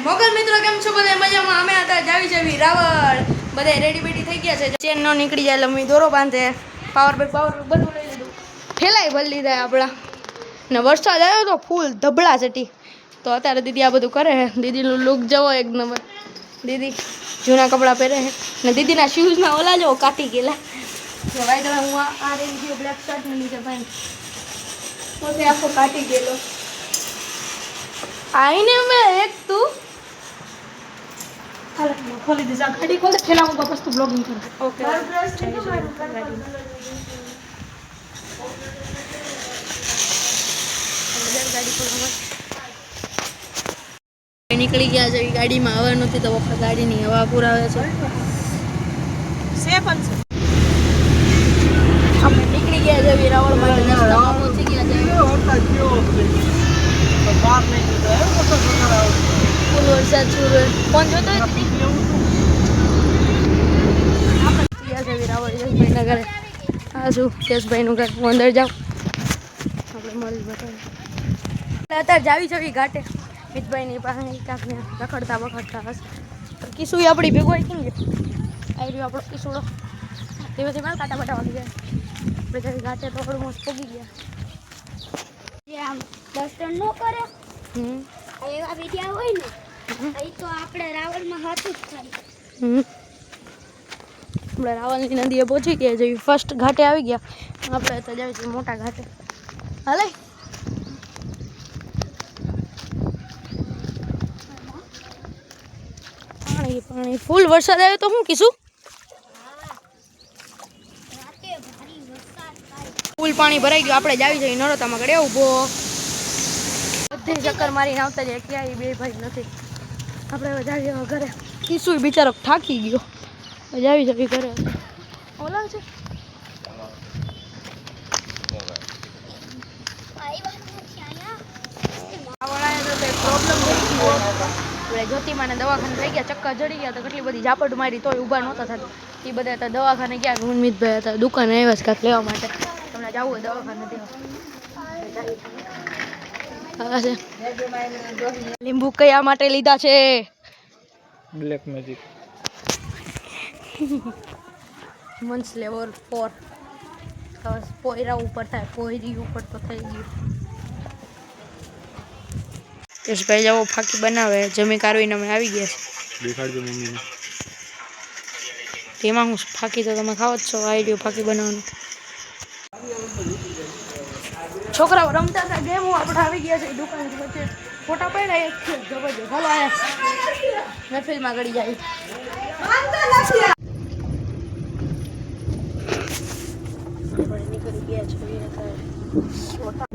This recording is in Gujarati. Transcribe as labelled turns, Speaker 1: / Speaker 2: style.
Speaker 1: મોગલ મિત્રો કેમ છો બધા મજામાં? અમે હતા જાવી જાવી રાવળ બધા રેડી બેડી થઈ ગયા છે. ચેન નો નીકળી જાય એટલે અમે દોરો બાંધે પાવર બધું લઈ લીધું. ઠેલાઈ ભરી લીધા આપણા ને વરસાદ આવ્યો તો ફૂલ ધબળા ચટી. તો અત્યારે દીદી આ બધું કરે છે. દીદીનું લુક જવો એક નંબર. દીદી જૂના કપડાં પહેરે છે ને દીદીના શૂઝના ઓલા જો કાઢી ગયેલા કે ભાઈ તમે હું આ રેન્જ બ્લેક શર્ટ ને નીચે ભાઈ પોતે આખો કાઢી ગયેલો આઈને મેં એક તું
Speaker 2: खोली दे जा गाड़ी खोल खेला हूं वापस तू ब्लॉगिंग कर
Speaker 1: ओके નીકળી ગયા છે ગાડીમાં હવા નથી તો વખત ગાડીની હવા પુરાવે છે
Speaker 2: सेवन से
Speaker 1: અમે નીકળી ગયા છે વેરાવળ માટે રસ્તામાં પહોંચી ગયા છે
Speaker 2: तो बाहर नहीं है वो तो
Speaker 1: ફૂલ વરસાદ શરૂ ફોન જોતો આપણે ગયા છે વેરાવળ યશભાઈના ઘરે હા શું યશભાઈનું ઘર હું અંદર જાઉં આપણે મળી બતાવીએ અત્યારે જાવી જવી ઘાટે મિતભાઈની પાસે કાંકને રખડતા બખડતા હશે કિસુઈ આપણી ભેગો કેમ ગયો આવી રહ્યો આપણો કિસુડો ધીમે ધીમે કાંટા બાટા વાગી જાય આપણે જવી ઘાટે તો થોડું મસ્ત પોગી ગયા
Speaker 3: આમ દર્શન ન કરે એવા વિડિયા હોય ને અહીં તો આપણે રાવણમાં હાથું જ થાય
Speaker 1: આપણે રાવણની નદીએ પહોંચી ગયા છે ફર્સ્ટ ઘાટે આવી ગયા આપણે તો જાવી છીએ મોટા ઘાટે હાલે પાણી પાણી ફૂલ વરસાદ આવ્યો તો શું કીધું ફૂલ પાણી ભરાઈ ગયું આપણે જાવી જઈએ નરોતામાં ગળે ઊભો બધી ચક્કર મારીને આવતા જાય ક્યાંય બે ભાઈ નથી આપણે હવે જાવી ઘરે કિસુય બિચારો થાકી ગયો જાવી જવી ઘરે ઓલા છે આપણે જ્યોતિમાને દવાખાને થઈ ગયા ચક્કર ચડી ગયા તો કેટલી બધી ઝાપટ મારી તોય ઊભા નહોતા થતા એ બધા હતા દવાખાને ગયા ગુણમિતભાઈ હતા દુકાને આવ્યા છે કાંઈક લેવા માટે તમને જવું હોય દવાખાને દેવા છે લીંબુ કયા માટે લીધા છે
Speaker 2: ब्लैक मैजिक
Speaker 1: મંચ લેવલ 4 પોયરા ઉપર થાય પોયરી ઉપર તો થઈ ગયું યશભાઈ જાવો ફાકી બનાવે જમી કારવીને અમે આવી ગયા છે
Speaker 2: દેખાડજો મમ્મીને
Speaker 1: તેમાં હું ફાકી તો તમે ખાવ જ છો આઈડિયો ફાકી બનાવવાનું છોકરાઓ રમતા હતા ગેમ આપણે આવી ગયા છે દુકાન વચ્ચે ફોટા પડ્યા એક છે જબરજસ્ત હાલો આયા મહેફિલમાં ગળી જાય નીકળી ગયા છે